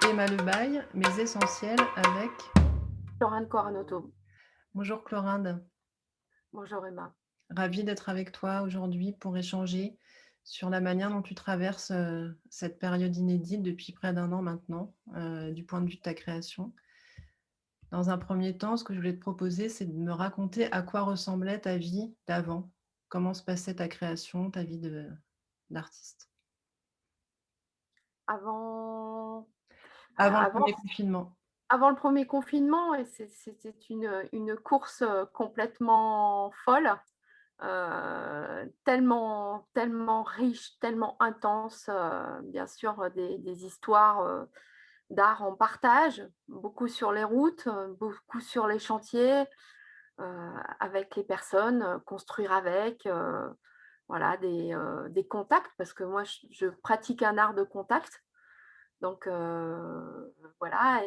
Emma Lebaille, Mes essentiels avec Florence Coranotto. bonjour Chlorinde, Bonjour Emma. ravie d'être avec toi aujourd'hui pour échanger sur la manière dont tu traverses, cette période inédite depuis près d'un an maintenant, du point de vue de ta création. Dans un premier temps, ce que je voulais te proposer, c'est de me raconter à quoi ressemblait ta vie d'avant. Comment se passait ta création, ta vie d'artiste? Avant Avant le avant premier confinement. avant le premier confinement et c'était une course, complètement folle, tellement riche, tellement intense, bien sûr, des histoires, d'art en partage, beaucoup sur les routes, beaucoup sur les chantiers, avec les personnes, construire avec, voilà des contacts parce que moi je pratique un art de contact. Donc voilà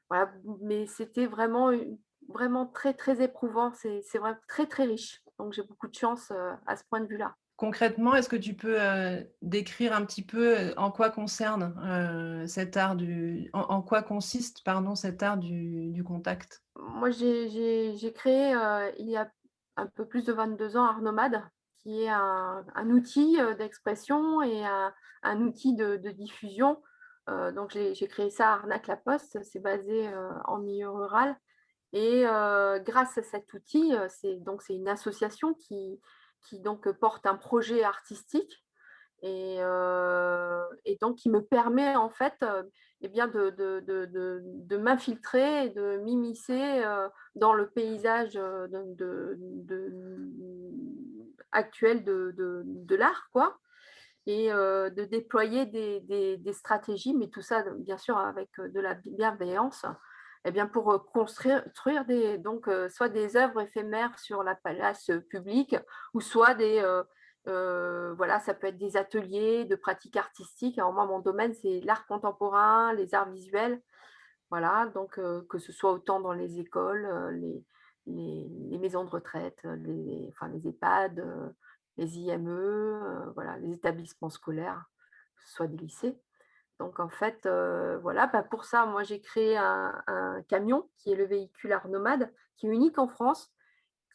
voilà, mais c'était vraiment très, très éprouvant. C'est vraiment très, très riche. Donc j'ai beaucoup de chance, à ce point de vue-là. Concrètement, est-ce que tu peux, décrire un petit peu, en quoi concerne, cet art en quoi consiste, pardon, cet art du contact? Moi j'ai créé, il y a un peu plus de 22 ans Art Nomade, qui est un outil, d'expression et un outil de diffusion. Donc j'ai créé ça à Arnac-la-Poste, c'est basé, en milieu rural. Et grâce à cet outil, c'est une association qui donc porte un projet artistique et donc qui me permet en fait, et bien de m'infiltrer et de m'immiscer, dans le paysage, actuel de l'art quoi et de déployer des stratégies, mais tout ça bien sûr avec, de la bienveillance et bien pour, construire soit des œuvres éphémères sur la place, publique ou soit voilà, ça peut être des ateliers de pratiques artistiques. Alors moi, mon domaine, c'est l'art contemporain, les arts visuels, voilà, donc que ce soit autant dans les écoles, les maisons de retraite, les EHPAD, les IME, voilà, les établissements scolaires, que ce soit des lycées. Donc en fait, voilà, bah, pour ça, moi, j'ai créé un camion qui est le véhicule Art Nomade, qui est unique en France,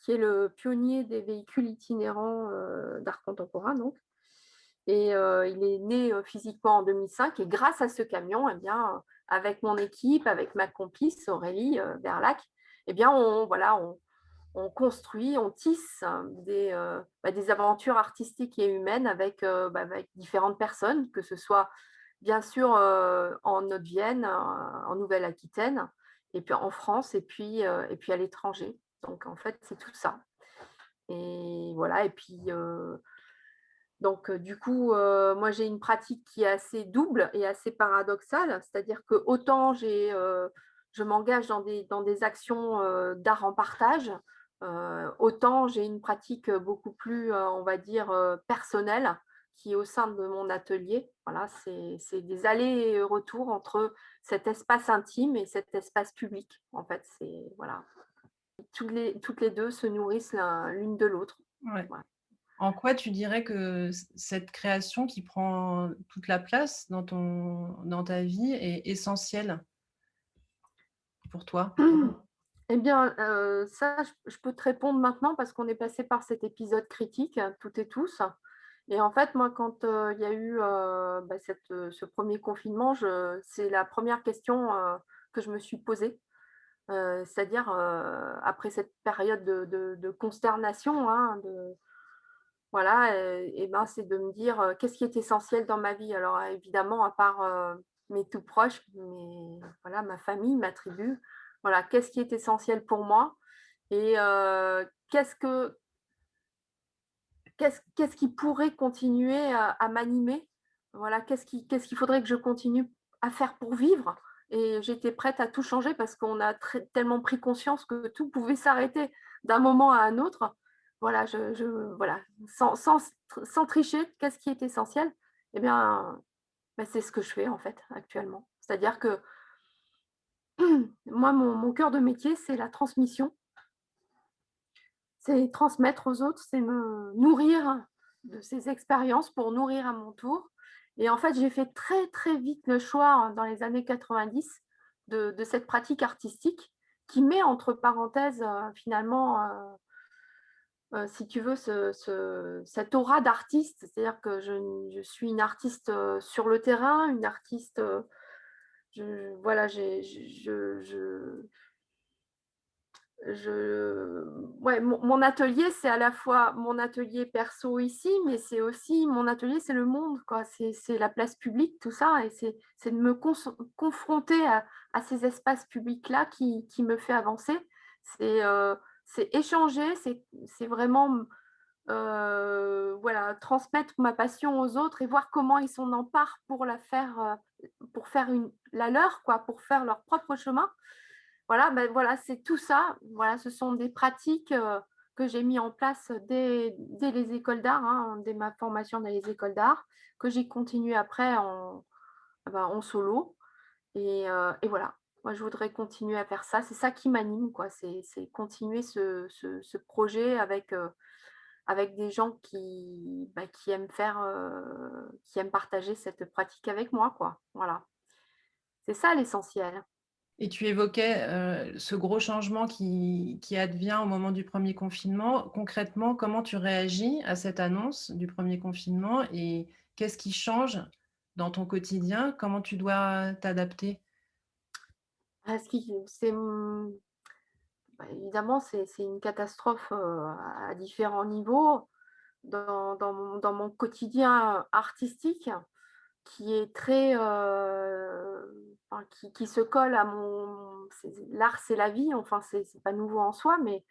qui est le pionnier des véhicules itinérants, d'art contemporain donc et il est né, physiquement en 2005 et grâce à ce camion et bien, avec mon équipe, avec ma complice Aurélie, Berlac et bien on construit, on tisse des aventures artistiques et humaines avec différentes personnes, que ce soit bien sûr, en Haute-Vienne, en Nouvelle-Aquitaine et puis en France et puis à l'étranger. Donc en fait, c'est tout ça et voilà et puis, donc du coup, moi j'ai une pratique qui est assez double et assez paradoxale. C'est-à-dire que autant je m'engage dans des actions, d'art en partage, autant j'ai une pratique, beaucoup plus, on va dire, personnelle qui est au sein de mon atelier. Voilà, c'est des allers et retours entre cet espace intime et cet espace public. En fait, c'est voilà, toutes les 2 se nourrissent l'une de l'autre. Ouais. Voilà. En quoi tu dirais que cette création qui prend toute la place dans ta vie est essentielle pour toi? Eh bien, ça, je peux te répondre maintenant parce qu'on est passé par cet épisode critique, toutes et tous. Et en fait, moi, quand, il y a eu, ce 1er confinement, je c'est la première question, que je me suis posée. C'est-à-dire, après cette période de consternation, hein, voilà, et ben, c'est de me dire, «Qu'est-ce qui est essentiel dans ma vie?» Alors, évidemment, à part, mes tout proches, voilà, ma famille, ma tribu, voilà, qu'est-ce qui est essentiel pour moi? Et qu'est-ce qui pourrait continuer à m'animer? Voilà, qu'est-ce qu'il faudrait que je continue à faire pour vivre? Et j'étais prête à tout changer parce qu'on a tellement pris conscience que tout pouvait s'arrêter d'un moment à un autre. Voilà, voilà, sans tricher, qu'est-ce qui est essentiel? Eh bien, bah, c'est ce que je fais en fait actuellement. C'est-à-dire que moi, mon cœur de métier, c'est la transmission. C'est transmettre aux autres, c'est me nourrir de ces expériences pour nourrir à mon tour Et en fait, j'ai fait très, très vite le choix, hein, dans les années 90 de cette pratique artistique qui met entre parenthèses, finalement, si tu veux, cette aura d'artiste. C'est-à-dire que je suis une artiste, sur le terrain, une artiste, voilà, je ouais, mon atelier, c'est à la fois mon atelier perso ici, mais c'est aussi mon atelier, c'est le monde, quoi. C'est la place publique, tout ça, et c'est de me confronter à ces espaces publics-là qui me fait avancer. C'est échanger, c'est vraiment, voilà, transmettre ma passion aux autres et voir comment ils s'en emparent pour la faire, pour faire la leur, quoi, pour faire leur propre chemin. Voilà, ben voilà, c'est tout ça. Voilà, ce sont des pratiques, que j'ai mis en place dès les écoles d'art, hein, dès ma formation dans les écoles d'art, que j'ai continué après en solo, et voilà. Moi, je voudrais continuer à faire ça. C'est ça qui m'anime, quoi. C'est continuer ce projet avec des gens qui aiment qui aiment partager cette pratique avec moi, quoi. Voilà. C'est ça l'essentiel. Et tu évoquais, ce gros changement qui advient au moment du premier confinement. Concrètement, comment tu réagis à cette annonce du premier confinement et qu'est-ce qui change dans ton quotidien? Comment tu dois t'adapter? Ah, bah, évidemment, c'est une catastrophe, à différents niveaux dans mon quotidien artistique qui est très, enfin qui se colle à mon l'art, c'est la vie, enfin, c'est pas nouveau en soi, mais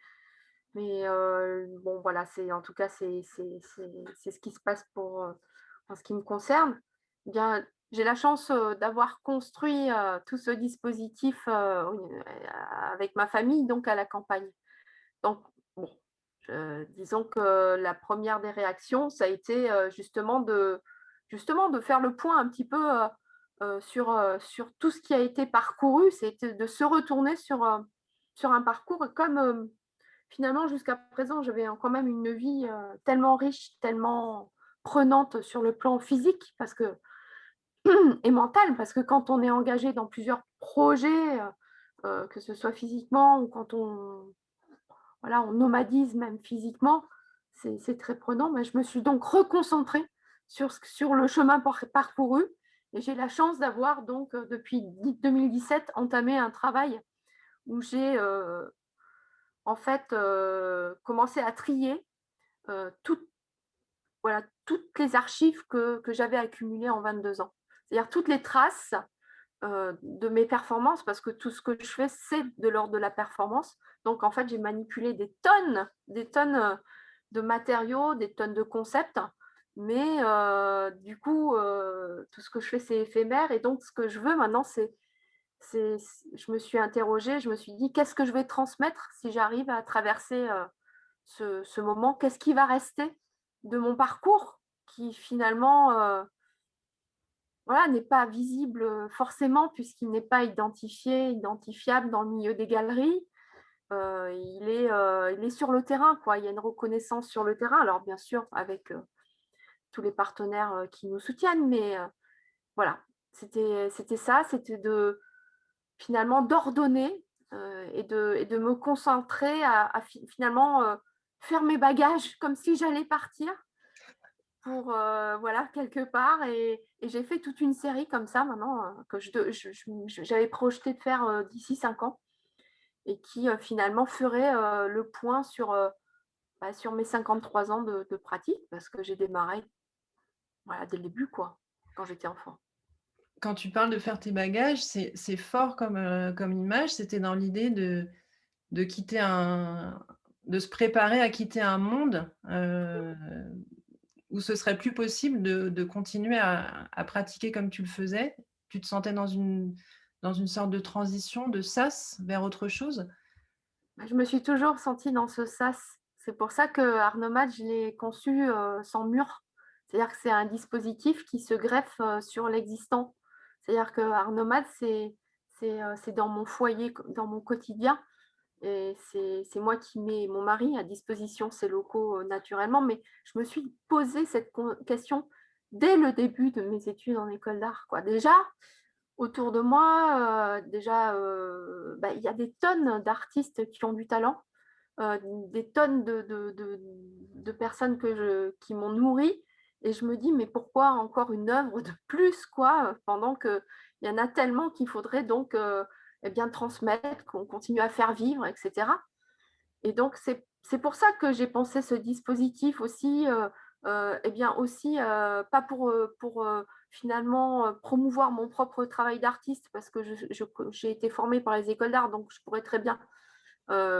bon, voilà, en tout cas, c'est ce qui se passe en ce qui me concerne. Eh bien, j'ai la chance, d'avoir construit, tout ce dispositif, avec ma famille, donc à la campagne. Donc bon, disons que la première des réactions, ça a été, justement de faire le point un petit peu, sur tout ce qui a été parcouru. C'était de se retourner sur un parcours comme, finalement, jusqu'à présent, j'avais quand même une vie, tellement riche, tellement prenante sur le plan physique parce que et mental, parce que quand on est engagé dans plusieurs projets, que ce soit physiquement ou quand on nomadise même physiquement, c'est très prenant. Mais je me suis donc reconcentrée sur le chemin parcouru, et j'ai la chance d'avoir donc, depuis 2017, entamé un travail où j'ai, en fait, commencé à trier, toutes voilà, toutes les archives que j'avais accumulées en 22 ans. C'est-à-dire toutes les traces, de mes performances, parce que tout ce que je fais, c'est de l'ordre de la performance. Donc en fait, j'ai manipulé des tonnes, de matériaux, des tonnes de concepts, mais du coup, tout ce que je fais, c'est éphémère, et donc ce que je veux maintenant, je me suis interrogée, je me suis dit: «Qu'est-ce que je vais transmettre si j'arrive à traverser, ce moment? Qu'est-ce qui va rester de mon parcours qui finalement, voilà, n'est pas visible, forcément, puisqu'il n'est pas identifiable dans le milieu des galeries. Il est sur le terrain, quoi. Il y a une reconnaissance sur le terrain. Alors bien sûr avec, tous les partenaires, qui nous soutiennent, mais voilà, c'était ça, c'était finalement d'ordonner, et de me concentrer à finalement, faire mes bagages comme si j'allais partir pour, voilà, quelque part, et j'ai fait toute une série comme ça maintenant, que j'avais projeté de faire, d'ici 5 ans, et qui, finalement ferait, le point sur mes 53 ans de pratique, parce que j'ai démarré, voilà, dès le début, quoi, quand j'étais enfant. Quand tu parles de faire tes bagages, c'est fort comme image. C'était dans l'idée de quitter de se préparer à quitter un monde, où ce serait plus possible de continuer à pratiquer comme tu le faisais? Tu te sentais dans une sorte de transition, de sas vers autre chose? Bah, je me suis toujours sentie dans ce sas. C'est pour ça que Arnomad, je l'ai conçu, sans mur. C'est-à-dire que c'est un dispositif qui se greffe, sur l'existant. C'est-à-dire que Arnomad, c'est dans mon foyer, dans mon quotidien, et c'est moi qui mets mon mari à disposition ces locaux, naturellement. Mais je me suis posé cette question dès le début de mes études en école d'art, quoi. Déjà, autour de moi, il y a des tonnes d'artistes qui ont du talent, des tonnes de personnes qui m'ont nourrie. Et je me dis, mais pourquoi encore une œuvre de plus, quoi, pendant qu'il y en a tellement qu'il faudrait donc eh bien, transmettre, qu'on continue à faire vivre, etc. Et donc, c'est pour ça que j'ai pensé ce dispositif aussi, eh bien aussi, pas pour finalement promouvoir mon propre travail d'artiste, parce que j'ai été formée par les écoles d'art, donc je pourrais très bien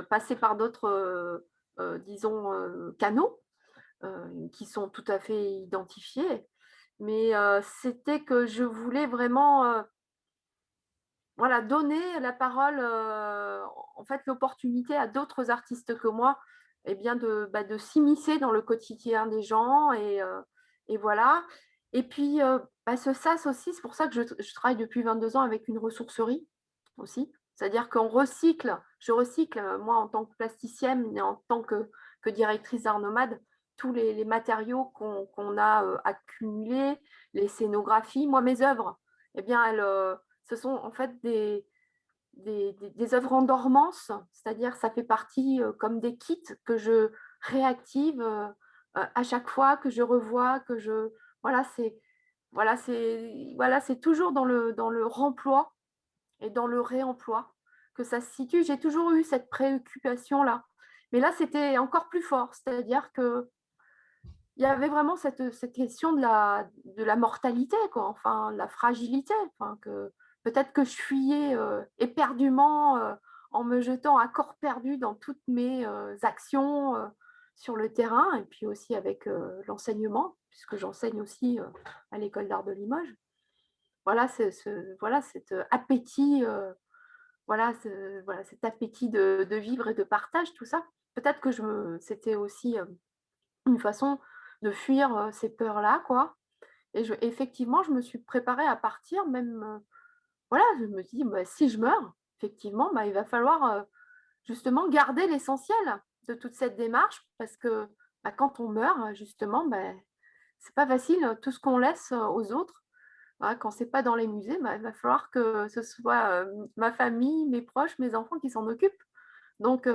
passer par d'autres, disons, canaux qui sont tout à fait identifiés. Mais c'était que je voulais vraiment voilà, donner la parole, en fait, l'opportunité à d'autres artistes que moi, eh bien de s'immiscer dans le quotidien des gens et voilà. Et puis, ce sas aussi, c'est pour ça que je travaille depuis 22 ans avec une ressourcerie aussi. C'est-à-dire qu'on recycle, je recycle, moi en tant que plasticienne et en tant que directrice d'art nomade, tous les matériaux qu'on a, accumulés, les scénographies. Moi, mes œuvres, eh bien ce sont en fait des œuvres en dormance, c'est-à-dire ça fait partie comme des kits que je réactive à chaque fois, que je revois, que je... Voilà, c'est toujours dans le remploi et dans le réemploi que ça se situe. J'ai toujours eu cette préoccupation-là. Mais là, c'était encore plus fort, c'est-à-dire que il y avait vraiment cette question de la mortalité, quoi, enfin, la fragilité, enfin, que peut-être que je fuyais éperdument en me jetant à corps perdu dans toutes mes actions sur le terrain et puis aussi avec l'enseignement, puisque j'enseigne aussi à l'école d'art de Limoges. Voilà, voilà cet appétit, voilà, cet appétit de vivre et de partage, tout ça. Peut-être que c'était aussi une façon de fuir ces peurs-là, quoi. Et effectivement, je me suis préparée à partir, même, voilà, je me dis, bah, si je meurs, effectivement, bah, il va falloir justement garder l'essentiel de toute cette démarche, parce que bah, quand on meurt, justement, bah, c'est pas facile, tout ce qu'on laisse aux autres. Voilà, quand c'est pas dans les musées, bah, il va falloir que ce soit ma famille, mes proches, mes enfants qui s'en occupent. Donc,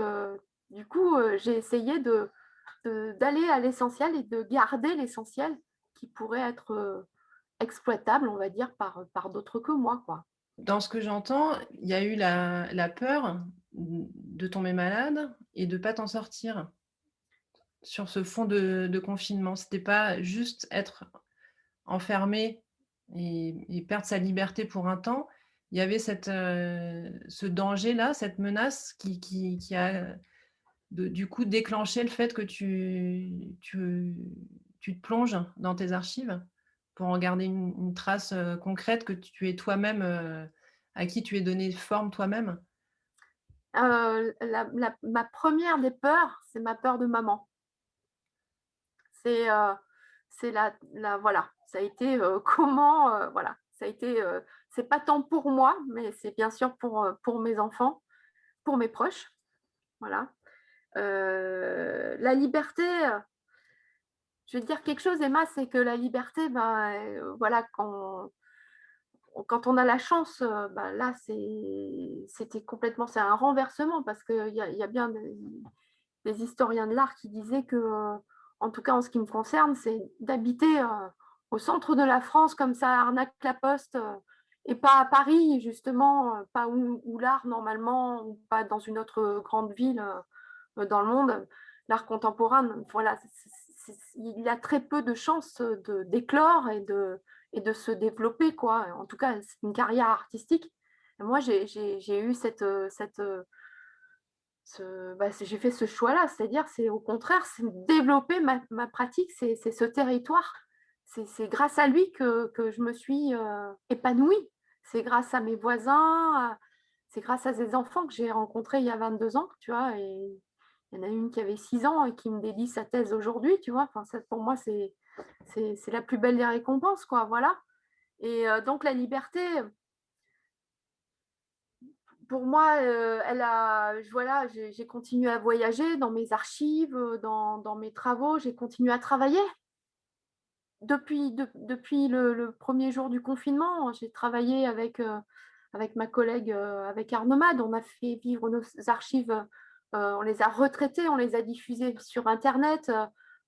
du coup, j'ai essayé d'aller à l'essentiel et de garder l'essentiel qui pourrait être exploitable, on va dire, par d'autres que moi, quoi. Dans ce que j'entends, il y a eu la peur de tomber malade et de ne pas t'en sortir sur ce fond de confinement. C'était pas juste être enfermé et perdre sa liberté pour un temps. Il y avait ce danger-là, cette menace qui a du coup déclenché le fait que tu te plonges dans tes archives pour en garder une trace concrète que tu es toi-même, à qui tu es donné forme toi-même. Ma première des peurs, c'est ma peur de maman. C'est voilà, ça a été comment, voilà, ça a été, c'est pas tant pour moi, mais c'est bien sûr pour mes enfants, pour mes proches, voilà. La liberté, je vais te dire quelque chose, Emma, c'est que la liberté, voilà, quand on a la chance, là, c'était complètement, c'est un renversement parce qu'il y a bien des historiens de l'art qui disaient que, en tout cas en ce qui me concerne, c'est d'habiter au centre de la France comme ça, à Arnaque-la-Poste, et pas à Paris, justement, pas où l'art normalement, ou pas dans une autre grande ville dans le monde. L'art contemporain, voilà, il a très peu de chances d'éclore et de se développer, quoi. En tout cas, c'est une carrière artistique. Et moi, j'ai eu j'ai fait ce choix-là, c'est-à-dire, c'est au contraire, c'est développer ma pratique, c'est ce territoire. C'est grâce à lui que je me suis épanouie. C'est grâce à mes voisins, c'est grâce à ces enfants que j'ai rencontrés il y a 22 ans, tu vois, et il y en a une qui avait 6 ans et qui me dédie sa thèse aujourd'hui, tu vois. Enfin, ça, pour moi, c'est la plus belle des récompenses, quoi, voilà. Et donc, la liberté, pour moi, voilà, j'ai continué à voyager dans mes archives, dans mes travaux, j'ai continué à travailler. depuis le 1er jour du confinement, j'ai travaillé avec ma collègue, avec Art Nomade. On a fait vivre nos archives, on les a retraitées, on les a diffusées sur internet,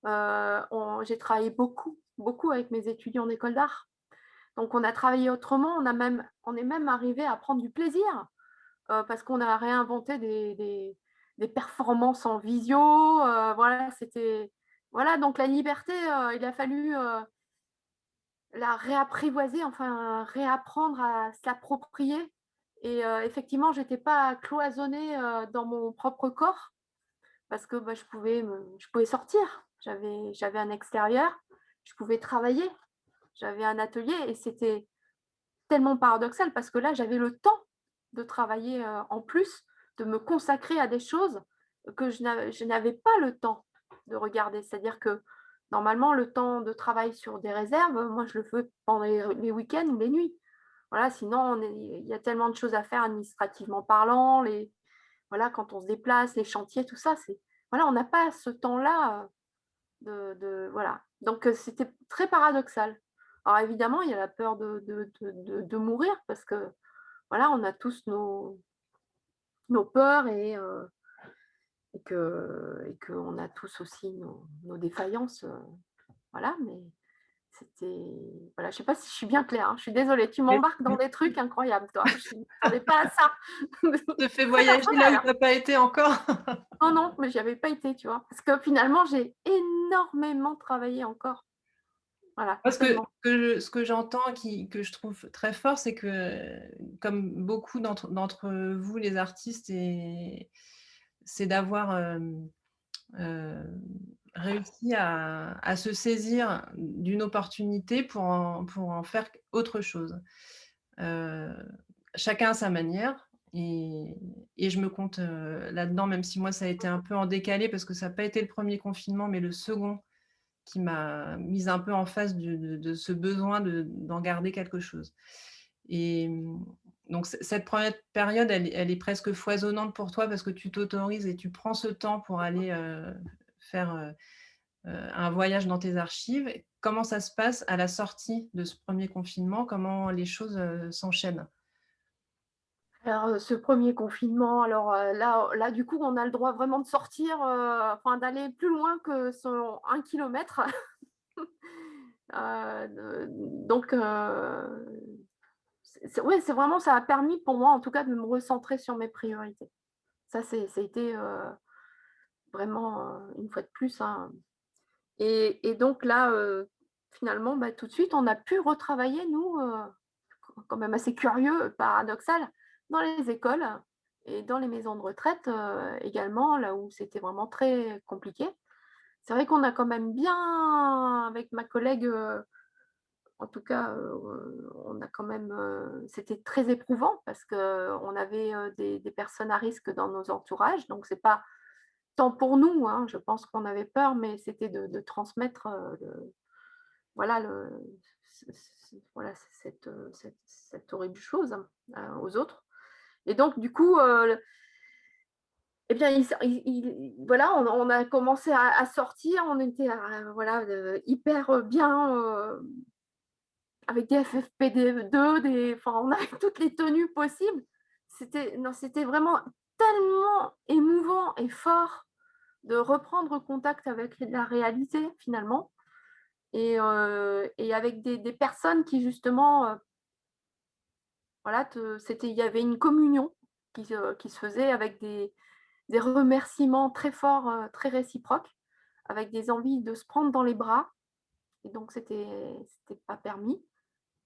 on j'ai travaillé beaucoup, beaucoup avec mes étudiants en école d'art. Donc on a travaillé autrement, on est même arrivé à prendre du plaisir, parce qu'on a réinventé des performances en visio, voilà, voilà, donc la liberté, il a fallu, la réapprivoiser, enfin réapprendre à se l'approprier et effectivement, j'étais pas cloisonnée, dans mon propre corps parce que, bah, je pouvais sortir. J'avais un extérieur, je pouvais travailler, j'avais un atelier et c'était tellement paradoxal parce que là, j'avais le temps de travailler, en plus, de me consacrer à des choses que je n'avais pas le temps de regarder. C'est-à-dire que, normalement, le temps de travail sur des réserves, moi, je le fais pendant les week-ends ou les nuits. Voilà, sinon il y a tellement de choses à faire administrativement parlant, voilà, quand on se déplace, les chantiers, tout ça, voilà, on n'a pas ce temps-là, voilà. Donc c'était très paradoxal. Alors évidemment, il y a la peur de mourir parce que, voilà, on a tous nos peurs et qu'on a tous aussi nos défaillances, voilà, mais voilà, je sais pas si je suis bien claire, hein. Je suis désolée, tu Mais m'embarques dans des trucs incroyables, toi. Je ne m'attendais pas à ça. te fait Très voyager là personnel, où hein. tu as pas été encore. Non, non, mais j'y avais pas été, tu vois? Parce que finalement, j'ai énormément travaillé encore. Voilà, Parce tellement. ce que j'entends que je trouve très fort, c'est que comme beaucoup d'entre vous les artistes c'est d'avoir, heu, réussi à se saisir d'une opportunité pour en faire autre chose. Heu, Chacun à sa manière et je me compte, là-dedans, même si moi ça a été un peu en décalé parce que ça a pas été le premier confinement, mais le second qui m'a mise un peu en face de ce besoin d'en garder quelque chose et donc cette première période, elle est presque foisonnante pour toi parce que tu t'autorises et tu prends ce temps pour aller, faire, un voyage dans tes archives. Comment ça se passe à la sortie de ce premier confinement? Comment les choses, s'enchaînent? Alors, ce premier confinement, alors, là, du coup, on a le droit vraiment de sortir, enfin d'aller plus loin que son 1 kilomètre. Donc, ouais, c'est vraiment ça a permis pour moi, en tout cas, de me recentrer sur mes priorités. Ça a été, vraiment, une fois de plus, hein. Et donc là, finalement, bah, tout de suite, on a pu retravailler nous, quand même assez curieux, paradoxal, dans les écoles et dans les maisons de retraite, également, là où c'était vraiment très compliqué. C'est vrai qu'on a quand même bien avec ma collègue, en tout cas, on a quand même, c'était très éprouvant parce qu'on avait, des personnes à risque dans nos entourages, donc c'est pas tant pour nous, hein, je pense qu'on avait peur, mais c'était de transmettre, voilà voilà cette horrible chose, aux autres. Et donc du coup, eh bien voilà, on a commencé à sortir, on était voilà, hyper, bien, avec des FFP2, enfin on avait toutes les tenues possibles. Non, c'était vraiment tellement émouvant et fort de reprendre contact avec la réalité finalement et avec des personnes qui justement, voilà, il y avait une communion qui se faisait avec des remerciements très forts, très réciproques, avec des envies de se prendre dans les bras et donc c'était pas permis.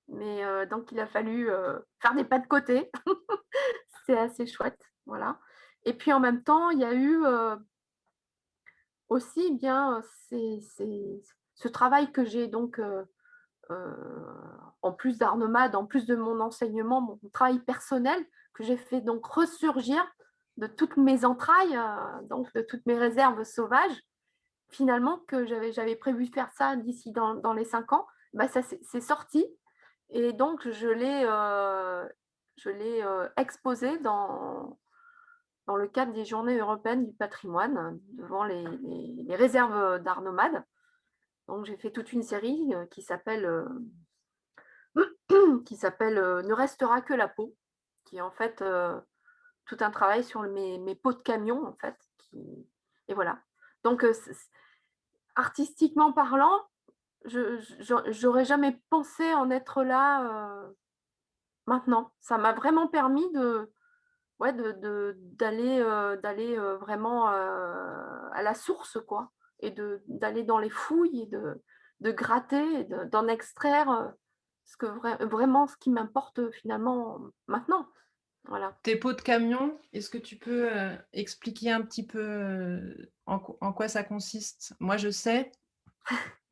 Mais donc il a fallu, faire des pas de côté. C'est assez chouette, voilà. Et puis en même temps, il y a eu, aussi eh bien, ce travail que j'ai donc, en plus d'Art Nomade, en plus de mon enseignement, mon travail personnel que j'ai fait donc ressurgir de toutes mes entrailles, donc de toutes mes réserves sauvages, finalement que j'avais prévu de faire ça d'ici dans les 5 ans, bah, ça c'est sorti et donc je l'ai, exposé dans le cadre des Journées européennes du patrimoine, devant les réserves, d'Art Nomade Donc j'ai fait toute une série qui s'appelle Ne restera que la peau, qui est en fait tout un travail sur mes peaux de camion, en fait. Et voilà. Donc, artistiquement parlant, j'aurais jamais pensé en être là maintenant. Ça m'a vraiment permis ouais, d'aller vraiment à la source, quoi, et d'aller dans les fouilles et de gratter, et d'en extraire vraiment ce qui m'importe finalement maintenant. Voilà. Tes pots de camion, est-ce que tu peux expliquer un petit peu en quoi ça consiste? Moi, je sais,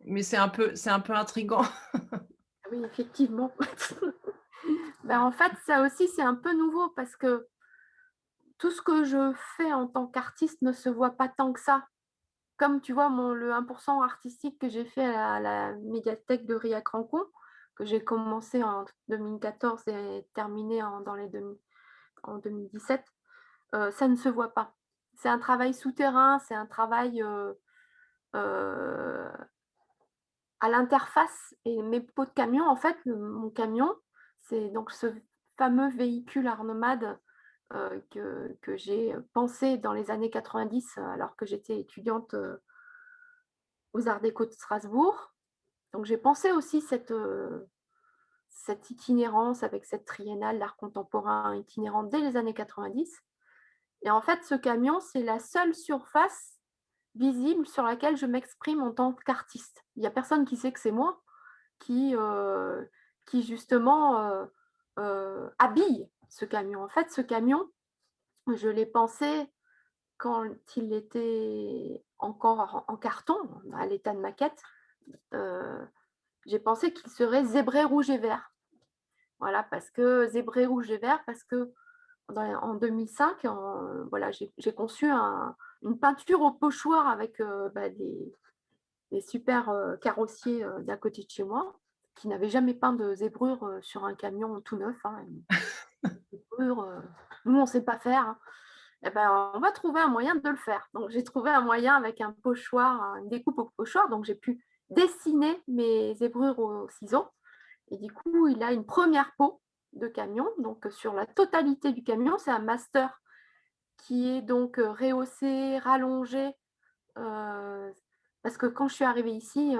mais c'est un peu intriguant. Ah oui, effectivement. Ben, en fait, ça aussi, c'est un peu nouveau parce que tout ce que je fais en tant qu'artiste ne se voit pas tant que ça. Comme tu vois, le 1% artistique que j'ai fait à la médiathèque de Rilhac-Rancon, que j'ai commencé en 2014 et terminé en 2017, ça ne se voit pas. C'est un travail souterrain, c'est un travail euh, à l'interface. Et mes pots de camion, en fait, mon camion, c'est donc ce fameux véhicule art nomade que j'ai pensé dans les années 90 alors que j'étais étudiante aux Arts Déco de Strasbourg. Donc j'ai pensé aussi cette itinérance avec cette triennale d'art contemporain itinérante dès les années 90. Et en fait, ce camion, c'est la seule surface visible sur laquelle je m'exprime en tant qu'artiste. Il n'y a personne qui sait que c'est moi qui, euh, qui justement habille ce camion. En fait, ce camion, je l'ai pensé quand il était encore en carton, à l'état de maquette. euh, j'ai pensé qu'il serait zébré rouge et vert. Voilà, parce que zébré rouge et vert, parce que en 2005, voilà, j'ai conçu une peinture au pochoir avec des super carrossiers d'à côté de chez moi, qui n'avaient jamais peint de zébrure sur un camion tout neuf. Hein. Zébrure, nous, on ne sait pas faire. Hein. Eh ben, on va trouver un moyen de le faire. Donc, j'ai trouvé un moyen avec un pochoir, une découpe au pochoir. Donc, j'ai pu dessiner mes zébrures au ciseau. Et du coup, il a une première peau de camion. Donc, sur la totalité du camion, c'est un master qui est donc rehaussé, rallongé. Parce que quand je suis arrivée ici,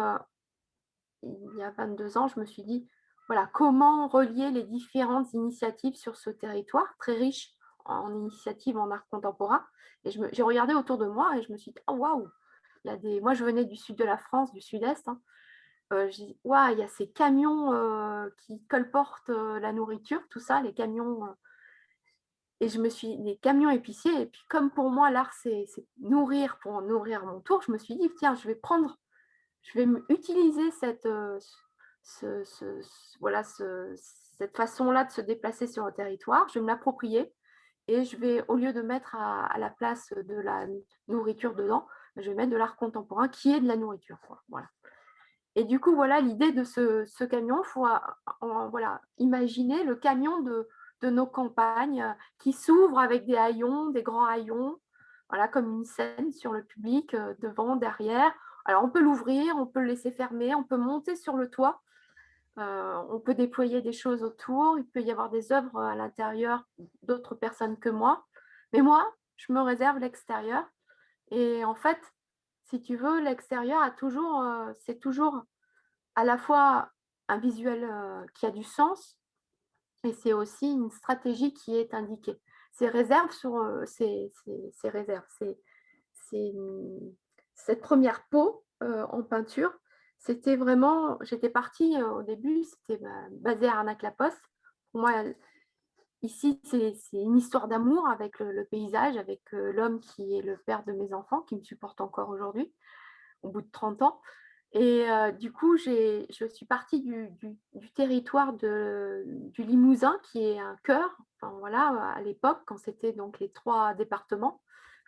il y a 22 ans, je me suis dit, voilà, comment relier les différentes initiatives sur ce territoire très riche en initiatives en art contemporain. Et j'ai regardé autour de moi et je me suis dit, oh waouh, moi je venais du sud de la France, du sud-est. Hein. Je dis, waouh, il y a ces camions qui colportent la nourriture, tout ça, les camions. Et je me suis les camions épiciers. Et puis comme pour moi, l'art, c'est nourrir pour nourrir mon tour, je me suis dit, tiens, je vais utiliser voilà, cette façon-là de se déplacer sur un territoire, je vais me l'approprier et je vais, au lieu de mettre à la place de la nourriture dedans, je vais mettre de l'art contemporain qui est de la nourriture. Quoi. Voilà. Et du coup, voilà l'idée de ce camion. Il faut voilà, imaginer le camion de nos campagnes qui s'ouvre avec des haillons, des grands haillons, voilà, comme une scène sur le public, devant, derrière. Alors, on peut l'ouvrir, on peut le laisser fermer, on peut monter sur le toit, on peut déployer des choses autour, il peut y avoir des œuvres à l'intérieur d'autres personnes que moi. Mais moi, je me réserve l'extérieur. Et en fait, si tu veux, l'extérieur c'est toujours à la fois un visuel qui a du sens, et c'est aussi une stratégie qui est indiquée. Ces réserves sur ces réserves, cette première peau en peinture, c'était vraiment, j'étais partie au début, c'était basé à Arnac-la-Poste. Pour moi, ici, c'est une histoire d'amour avec le paysage, avec l'homme qui est le père de mes enfants, qui me supporte encore aujourd'hui, au bout de 30 ans. Et du coup, je suis partie du territoire du Limousin, qui est un cœur, enfin, voilà, à l'époque, quand c'était donc les 3 départements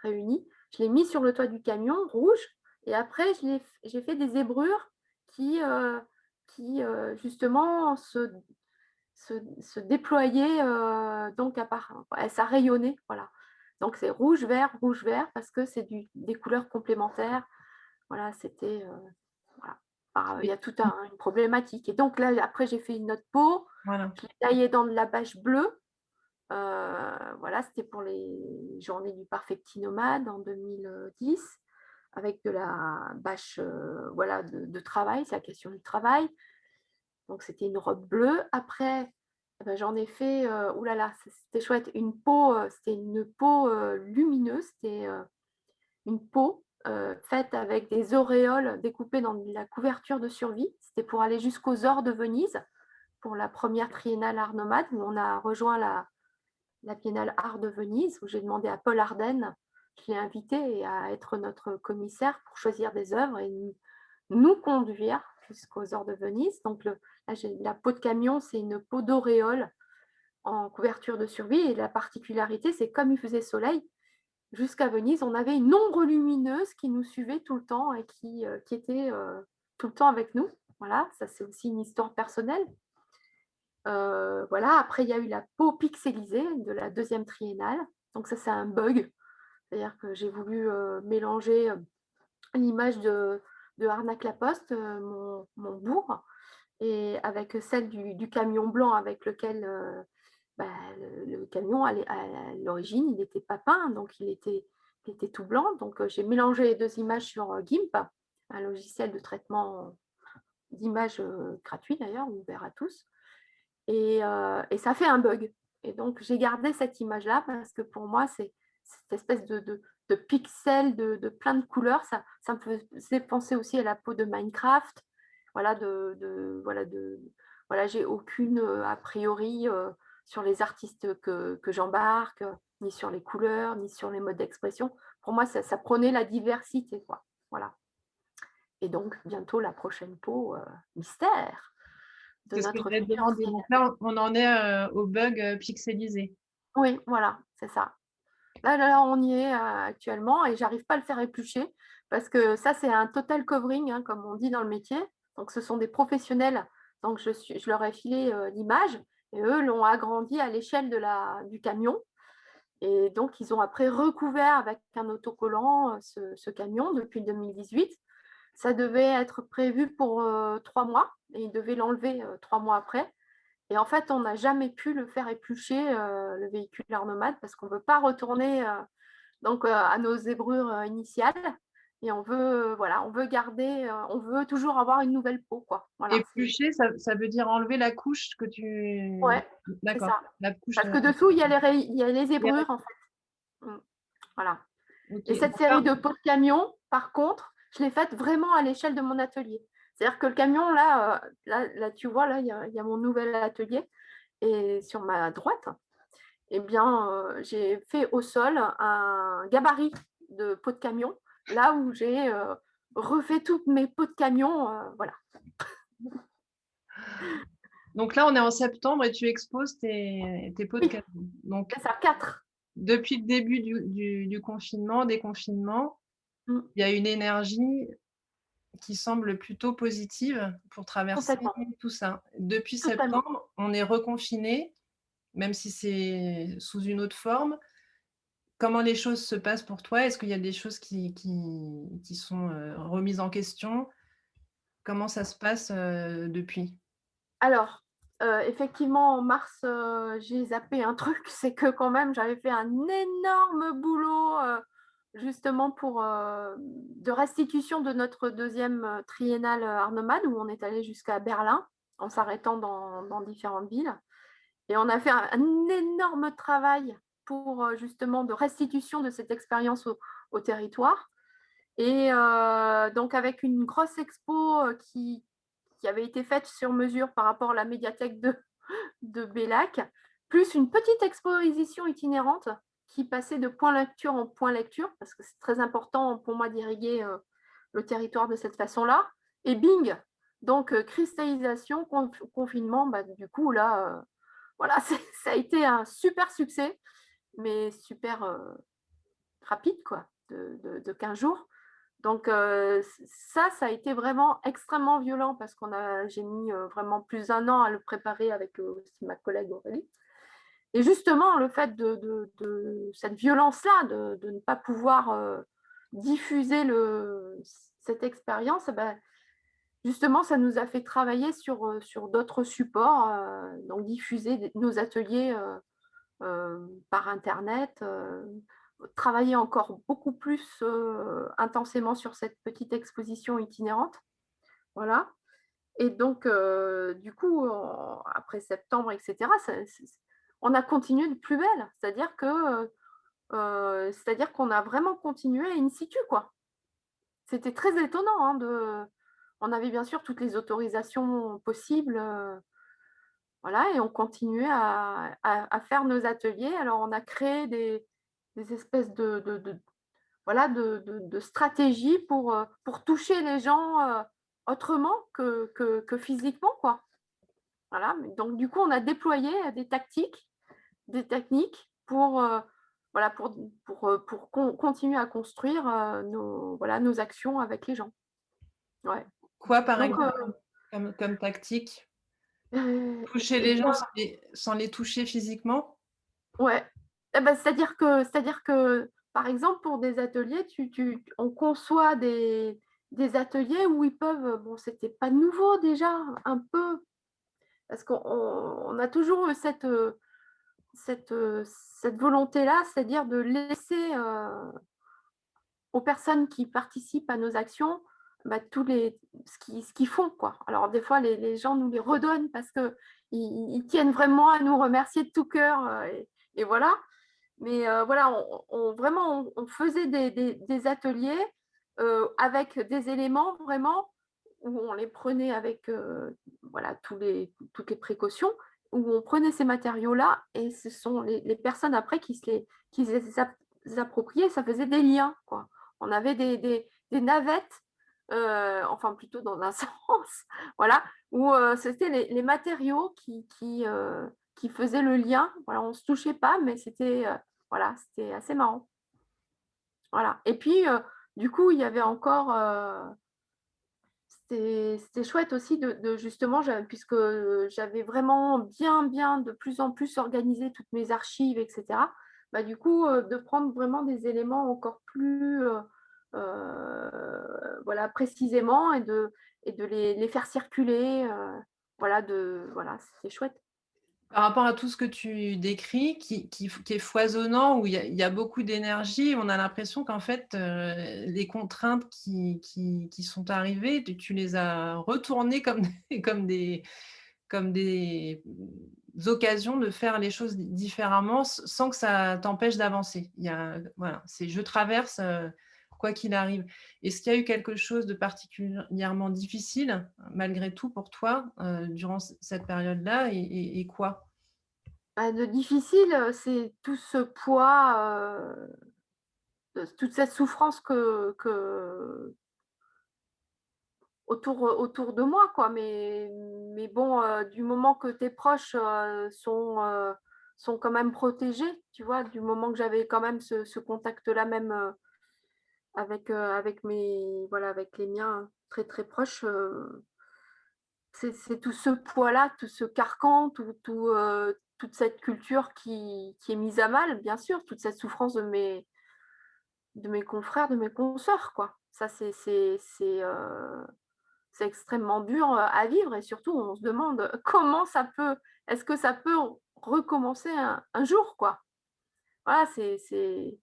réunis. Je l'ai mis sur le toit du camion rouge et après, j'ai fait des zébrures qui justement se déployaient donc ça rayonnait, voilà. Donc c'est rouge, vert, parce que c'est des couleurs complémentaires. Voilà, c'était... voilà. Il y a toute une problématique. Et donc là, après, j'ai fait une autre peau. Voilà. Je l'ai taillée dans de la bâche bleue. Voilà, c'était pour les journées du Perfecti Nomade en 2010, avec de la bâche voilà, de travail, c'est la question du travail. Donc, c'était une robe bleue. Après, j'en ai fait, oulala, c'était chouette, c'était une peau lumineuse, c'était une peau faite avec des auréoles découpées dans de la couverture de survie. C'était pour aller jusqu'aux ors de Venise, pour la première triennale Art Nomade, où on a rejoint la Biennale Art de Venise, où j'ai demandé à Paul Ardenne, je l'ai invité à être notre commissaire pour choisir des œuvres et nous conduire jusqu'aux ors de Venise. Donc, la peau de camion, c'est une peau d'auréole en couverture de survie. Et la particularité, c'est comme il faisait soleil, jusqu'à Venise, on avait une ombre lumineuse qui nous suivait tout le temps et qui était tout le temps avec nous. Voilà, ça c'est aussi une histoire personnelle. Voilà, après il y a eu la peau pixelisée de la deuxième triennale. Donc ça c'est un bug, c'est-à-dire que j'ai voulu mélanger l'image de Arnaque Laposte, mon bourg, et avec celle du camion blanc avec lequel le camion, à l'origine, il n'était pas peint, donc il était tout blanc. Donc, j'ai mélangé les deux images sur GIMP, un logiciel de traitement d'images gratuit d'ailleurs, ouvert à tous. Et ça fait un bug. Et donc, j'ai gardé cette image-là parce que pour moi, c'est cette espèce de pixels, de plein de couleurs. Ça me faisait penser aussi à la peau de Minecraft. Voilà, voilà, j'ai aucune a priori sur les artistes que j'embarque, ni sur les couleurs, ni sur les modes d'expression. Pour moi, ça prenait la diversité, quoi. Voilà. Et donc, bientôt, la prochaine peau mystère de C'est ce que notre je vais te futur. demander. Donc là, on en est au bug pixelisé. Oui, voilà, c'est ça. Là, on y est actuellement et j'arrive pas à le faire éplucher parce que ça, c'est un total covering, hein, comme on dit dans le métier. Donc, ce sont des professionnels. Donc, je leur ai filé l'image et eux l'ont agrandi à l'échelle du camion. Et donc, ils ont après recouvert avec un autocollant ce camion depuis 2018. Ça devait être prévu pour 3 mois et ils devaient l'enlever 3 mois après. Et en fait, on n'a jamais pu le faire éplucher, le véhicule Art Nomade, parce qu'on ne veut pas retourner à nos zébrures initiales. Et on veut, voilà, on veut garder, on veut toujours avoir une nouvelle peau, quoi. Voilà, Éplucher, ça veut dire enlever la couche que tu… ouais, c'est D'accord, ça. la couche… Parce que dessous, il y a les zébrures, en fait. Voilà. Ok. Et cette Donc là, série de peaux de camion, par contre, je l'ai faite vraiment à l'échelle de mon atelier. C'est-à-dire que le camion, là, tu vois, là, il y a mon nouvel atelier. Et sur ma droite, eh bien, j'ai fait au sol un gabarit de peau de camion, là où j'ai refait toutes mes peaux de camion. Voilà. donc là, on est en septembre et tu exposes tes pots de Oui, camion. Donc, c'est ça, 4. depuis le début du confinement, déconfinement, il y a une énergie qui semble plutôt positive pour traverser Totalement, tout ça. Depuis totalement. septembre, on est reconfiné, même si c'est sous une autre forme. Comment les choses se passent pour toi? Est-ce qu'il y a des choses qui sont remises en question? Comment ça se passe depuis? Alors, effectivement, en mars, j'ai zappé un truc, c'est que quand même, j'avais fait un énorme boulot justement de restitution de notre deuxième triennale Art Nomade, où on est allé jusqu'à Berlin, en s'arrêtant dans différentes villes. Et on a fait un énorme travail pour justement de restitution de cette expérience au territoire. Et donc, avec une grosse expo qui avait été faite sur mesure par rapport à la médiathèque de Bellac, plus une petite exposition itinérante qui passait de point lecture en point lecture, parce que c'est très important pour moi d'irriguer le territoire de cette façon-là. Et bing! Donc, cristallisation, confinement, du coup, là, voilà, ça a été un super succès, mais super rapide, quoi, de 15 jours. Donc, ça a été vraiment extrêmement violent parce j'ai mis vraiment plus d'un an à le préparer avec aussi ma collègue Aurélie. Et justement, le fait de cette violence-là, de ne pas pouvoir diffuser cette expérience, justement, ça nous a fait travailler sur d'autres supports, donc diffuser nos ateliers par internet, travailler encore beaucoup plus intensément sur cette petite exposition itinérante. Voilà. Et donc, du coup, après septembre, etc., on a continué de plus belle. C'est-à-dire qu'on a vraiment continué in situ, quoi. C'était très étonnant, hein, on avait bien sûr toutes les autorisations possibles, voilà, et on continuait à faire nos ateliers. Alors on a créé des espèces voilà, de stratégies pour toucher les gens, autrement que physiquement, quoi. Voilà, mais donc du coup, on a déployé, des techniques pour, voilà, pour continuer à construire, nos actions avec les gens. Ouais. Quoi, par Donc, exemple, comme tactique? heu Toucher et les gens bien sans les toucher physiquement? ouais. Et bah, c'est-à-dire que, par exemple, pour des ateliers, on conçoit des ateliers où ils peuvent, bon, c'était pas nouveau déjà, un peu, parce qu'on a toujours eu cette volonté-là, c'est-à-dire de laisser, aux personnes qui participent à nos actions, bah, ce qu'ils font, quoi. Alors des fois, les gens nous les redonnent parce qu'ils tiennent vraiment à nous remercier de tout cœur, et voilà. Mais voilà, on faisait des ateliers, avec des éléments vraiment où on les prenait avec, voilà, toutes les précautions, où on prenait ces matériaux-là et ce sont les personnes après qui se les appropriaient, ça faisait des liens, quoi. On avait des navettes, enfin plutôt dans un sens, voilà, où, c'était les matériaux qui faisaient le lien. Voilà, on ne se touchait pas, mais voilà, c'était assez marrant. Voilà, et puis, du coup, il y avait encore, c'était chouette aussi de justement, puisque j'avais vraiment bien de plus en plus organisé toutes mes archives, et cetera. Bah, du coup, de prendre vraiment des éléments encore plus, voilà, précisément, et de les faire circuler, voilà, c'était chouette. Par rapport à tout ce que tu décris, qui est foisonnant, où il y a beaucoup d'énergie, on a l'impression qu'en fait, les contraintes qui sont arrivées, tu les as retournées comme des comme des occasions de faire les choses différemment, sans que ça t'empêche d'avancer. Voilà, c'est je traverse, quoi qu'il arrive. Est-ce qu'il y a eu quelque chose de particulièrement difficile, malgré tout pour toi, durant cette période-là, et quoi? Bah, de difficile, c'est tout ce poids, toute cette souffrance autour de moi, quoi. Mais bon, du moment que tes proches, sont quand même protégés, tu vois? Du moment que j'avais quand même ce contact-là, même, avec voilà, avec les miens très, très proches, c'est tout ce poids-là, tout ce carcan, toute cette culture qui est mise à mal, bien sûr, toute cette souffrance de mes confrères, de mes consoeurs, quoi. Ça, c'est extrêmement dur, à vivre, et surtout, on se demande comment ça peut est-ce que ça peut recommencer un jour, quoi? Voilà, c'est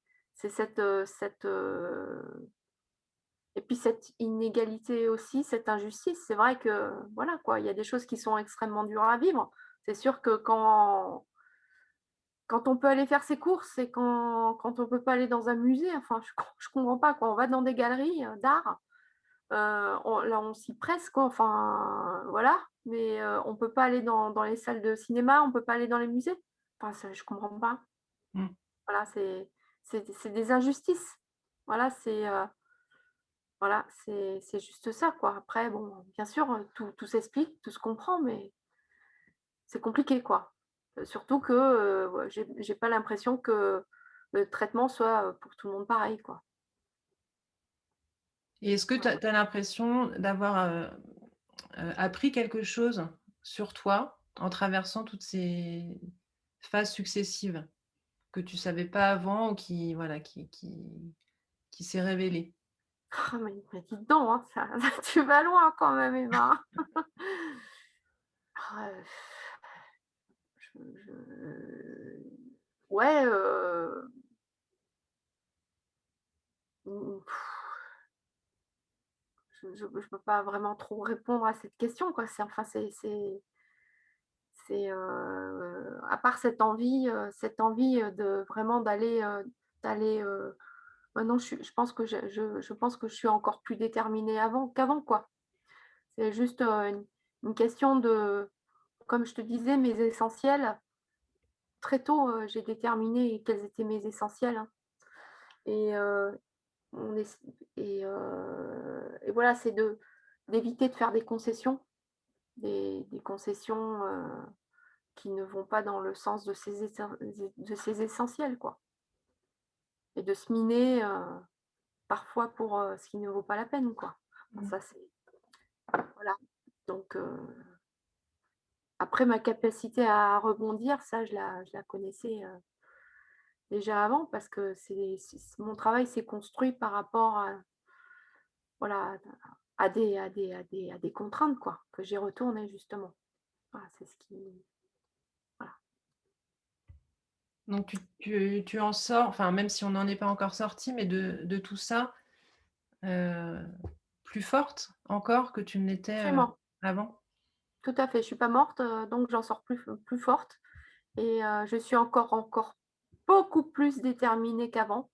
et puis cette inégalité aussi, cette injustice. C'est vrai que, voilà, quoi, il y a des choses qui sont extrêmement dures à vivre. C'est sûr que quand on peut aller faire ses courses et quand on peut pas aller dans un musée, enfin, je comprends pas, quoi. On va dans des galeries, d'art, on s'y presse, quoi, enfin, voilà, mais on peut pas aller dans les salles de cinéma, on peut pas aller dans les musées. Enfin, je comprends pas. Mmh. Voilà, c'est des injustices. Voilà, c'est juste ça, quoi. Après, bon, bien sûr, tout s'explique, tout se comprend, mais c'est compliqué, quoi. Surtout que, ouais, j'ai pas l'impression que le traitement soit, pour tout le monde pareil, quoi. Et est-ce que tu Ouais. as l'impression d'avoir, appris quelque chose sur toi, en traversant toutes ces phases successives, que tu savais pas avant, ou qui voilà, qui s'est révélée? Ah mais dis donc, hein, ça tu vas loin quand même, Emma. Ah, je ouais, mmh, je peux pas vraiment trop répondre à cette question, quoi. C'est enfin, à part cette envie, de vraiment d'aller, maintenant je pense que je pense que je suis encore plus déterminée qu'avant, quoi. C'est juste, une question de comme je te disais, mes essentiels. Très tôt, j'ai déterminé quels étaient mes essentiels, hein, et on ess et voilà, c'est d'éviter de faire des concessions, des concessions, qui ne vont pas dans le sens de ses essentiels, quoi, et de se miner, parfois pour, ce qui ne vaut pas la peine, quoi. Enfin, Mmh. ça, c'est voilà, donc après ma capacité à rebondir, ça, je la connaissais, déjà avant parce que mon travail s'est construit par rapport à voilà, à des contraintes, quoi, que j'ai retournées justement. Voilà, c'est ce qui voilà. Donc tu en sors, enfin, même si on n'en est pas encore sorti, mais de tout ça, heu, plus forte encore que tu ne l'étais, Absolument, avant? tout à fait. Je suis pas morte, donc j'en sors plus forte, et je suis encore beaucoup plus déterminée qu'avant.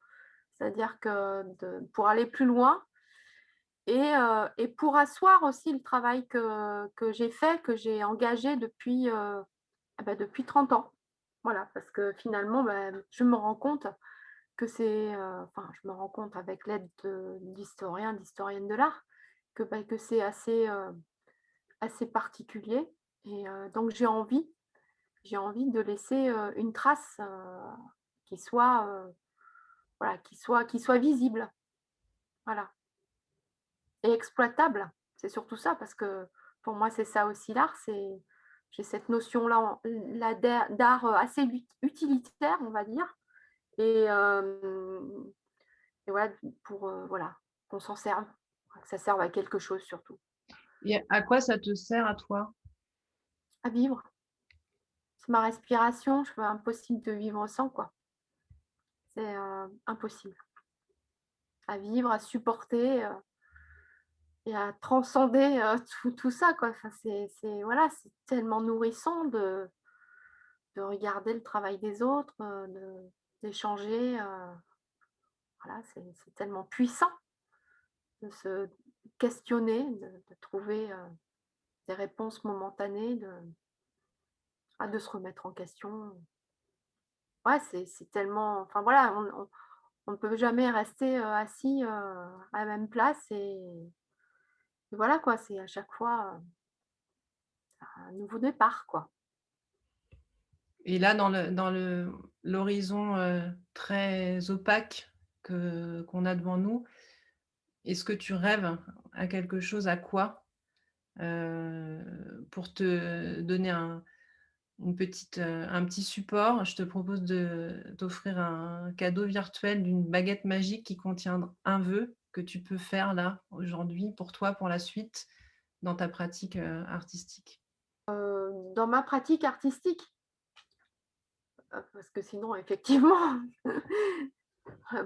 C'est-à-dire que pour aller plus loin, et pour asseoir aussi le travail que j'ai fait, que j'ai engagé depuis 30 ans. Voilà, parce que finalement, je me rends compte que enfin, je me rends compte avec l'aide d'historiennes de l'art, que c'est assez particulier, et donc j'ai envie de laisser, une trace, qui soit, voilà, qui soit visible, voilà, et exploitable. C'est surtout ça, parce que pour moi, c'est ça aussi l'art, j'ai cette notion-là d'art, assez utilitaire, on va dire, et voilà, voilà, qu'on s'en serve, que ça serve à quelque chose surtout. Et à quoi ça te sert à toi? À vivre, c'est ma respiration, je veux impossible de vivre sans, quoi. C'est, impossible. À vivre, à supporter, et à transcender, tout ça, quoi. Enfin, voilà, c'est tellement nourrissant de regarder le travail des autres, d'échanger, voilà, c'est tellement puissant de se questionner, de trouver, des réponses momentanées, de se remettre en question. Ouais, c'est tellement enfin voilà, on ne peut jamais rester, assis, à la même place, et voilà quoi, c'est à chaque fois, un nouveau départ, quoi. Et là, dans l'horizon, très opaque qu'on a devant nous, est-ce que tu rêves à quelque chose? À quoi? Pour te donner un petit support, je te propose de t'offrir un cadeau virtuel d'une baguette magique qui contient un vœu que tu peux faire là, aujourd'hui, pour toi, pour la suite, dans ta pratique, artistique. Dans ma pratique artistique, parce que sinon effectivement,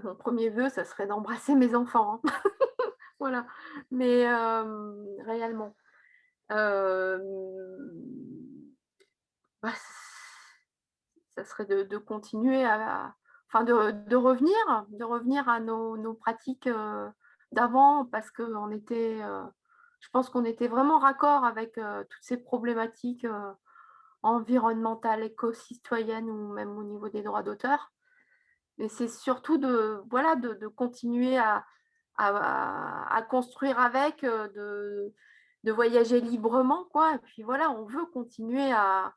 mon premier vœu, ça serait d'embrasser mes enfants, hein. Voilà, mais réellement, hem, bah, ça serait de continuer enfin de revenir à nos pratiques, d'avant, parce qu'on était, je pense qu'on était vraiment raccord avec, toutes ces problématiques, environnementales, éco-citoyennes, ou même au niveau des droits d'auteur. Mais c'est surtout voilà, de continuer à construire avec, de voyager librement, quoi, et puis voilà, on veut continuer à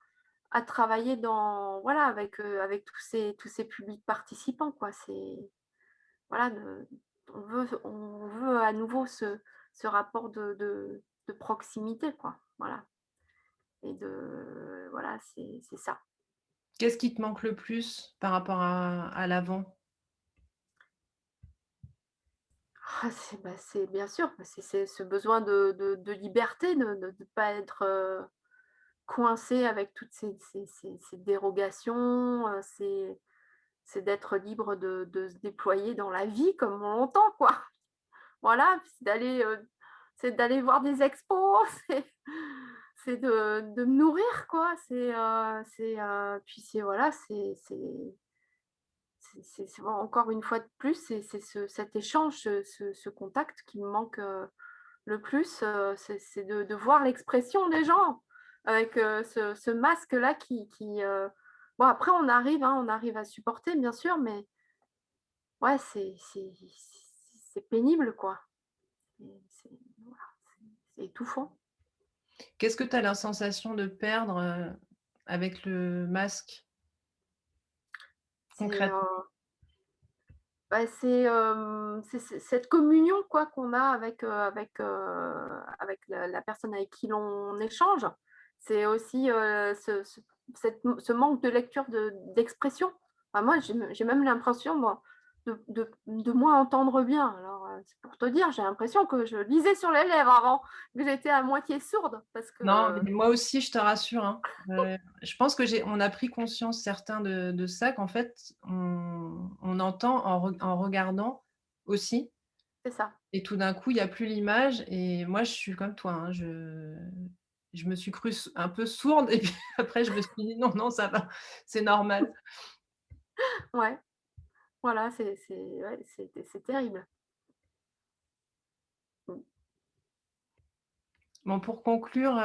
travailler voilà, avec tous ces publics participants, quoi. Voilà, on veut à nouveau ce rapport de proximité, quoi. Voilà, et voilà, c'est ça. Qu'est-ce qui te manque le plus par rapport à l'avant? C'est bien sûr, c'est ce besoin de liberté, de ne pas être, coincé avec toutes ces dérogations, c'est d'être libre de se déployer dans la vie comme on l'entend, quoi. Voilà, puis c'est d'aller voir des expos, c'est de me nourrir, quoi. Puis c'est voilà, c'est encore une fois de plus, c'est cet échange, ce contact qui me manque, le plus, c'est de voir l'expression des gens avec, ce masque-là bon après on arrive à supporter bien sûr, mais ouais, c'est pénible quoi. C'est voilà, c'est étouffant. Qu'est-ce que tu as la sensation de perdre, avec le masque, C'est, concrètement? c'est cette communion quoi qu'on a avec la personne avec qui l'on échange. C'est aussi, ce manque de lecture d'expression. Enfin moi j'ai même l'impression moi de moins entendre bien. Alors, c'est pour te dire, j'ai l'impression que je lisais sur les lèvres avant, que j'étais à moitié sourde parce Non, que mais moi aussi, je te rassure, hein. Je pense que on a pris conscience certains de ça, qu'en fait, on entend en regardant aussi c'est ça. et tout d'un coup, il y a plus l'image et moi, je suis comme toi, hein, je me suis crue un peu sourde et puis après je me suis dit: «Non, non, ça va, c'est normal». Ouais, voilà, ouais, c'est terrible. Mmh. Bon, pour conclure,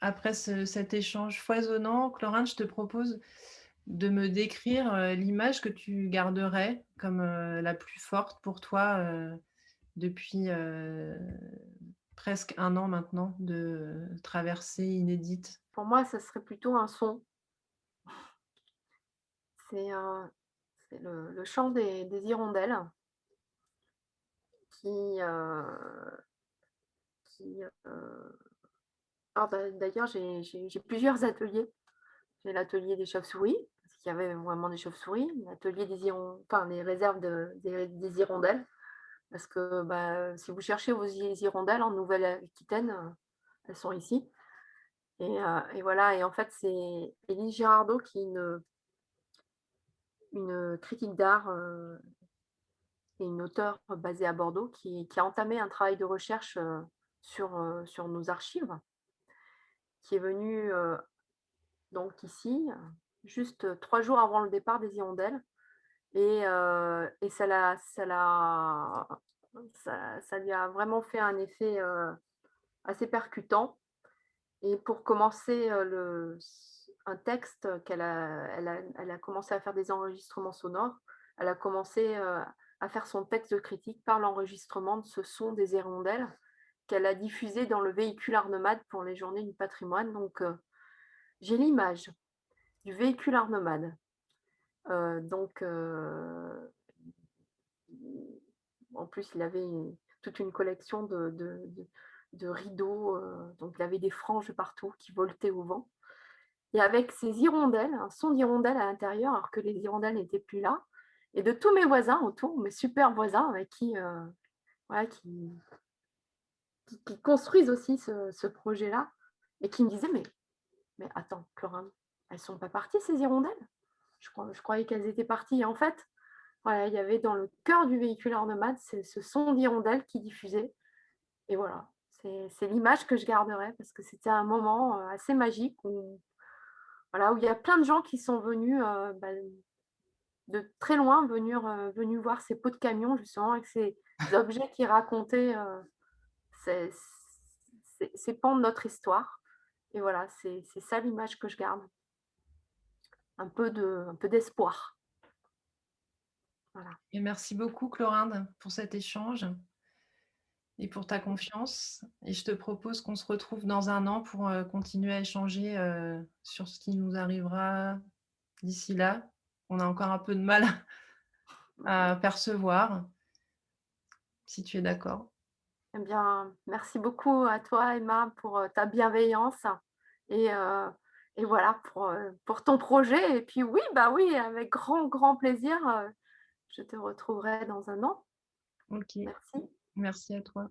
après cet échange foisonnant, Clorine, je te propose de me décrire, l'image que tu garderais comme, la plus forte pour toi, depuis, presque un an maintenant de traversée inédite. Pour moi, ça serait plutôt un son. C'est, c'est le chant des hirondelles qui, qui, d'ailleurs, j'ai plusieurs ateliers. J'ai l'atelier des chauves-souris, parce qu'il y avait vraiment des chauves-souris, l'atelier des réserves des hirondelles, parce que, bah, si vous cherchez vos hirondelles en Nouvelle-Aquitaine, elles sont ici et voilà et en fait, c'est Élise Girardot qui est une critique d'art, et une auteure basée à Bordeaux qui a entamé un travail de recherche, sur nos archives, qui est venue, donc ici, juste, 3 jours avant le départ des hirondelles et ça lui a vraiment fait un effet, assez percutant et pour commencer, un texte elle a commencé à faire des enregistrements sonores. Elle a commencé, à faire son texte de critique par l'enregistrement de ce son des hirondelles qu'elle a diffusé dans le véhicule Art Nomade pour les Journées du patrimoine. Donc, j'ai l'image du véhicule Art Nomade. Donc, en plus, il avait toute une collection de rideaux, donc il avait des franges partout qui voletaient au vent. Et avec ces hirondelles, un son d'hirondelles à l'intérieur, alors que les hirondelles n'étaient plus là. Et de tous mes voisins autour, mes super voisins avec qui, voilà, qui construisent aussi ce projet-là et qui me disaient: mais attends, Clorinde, elles sont pas parties ces hirondelles? Je croyais qu'elles étaient parties. Et en fait, voilà, il y avait dans le cœur du véhicule Art Nomade, c'est ce son d'hirondelle qui diffusait et voilà. C'est l'image que je garderai parce que c'était un moment, assez magique où voilà, où il y a plein de gens qui sont venus, de très loin, venus voir ces pots de camion justement avec ces objets qui racontaient, ces ces pans de notre histoire et voilà, c'est ça l'image que je garde. Un peu d'espoir. Voilà. Et merci beaucoup, Clorinde, pour cet échange et pour ta confiance et je te propose qu'on se retrouve dans un an pour, continuer à échanger, sur ce qui nous arrivera d'ici là. On a encore un peu de mal à percevoir, si tu es d'accord. Eh bien, merci beaucoup à toi Emma pour, ta bienveillance et heu et voilà pour ton projet et puis oui, bah, oui, avec grand, grand plaisir, je te retrouverai dans un an. OK. Merci. Merci à toi.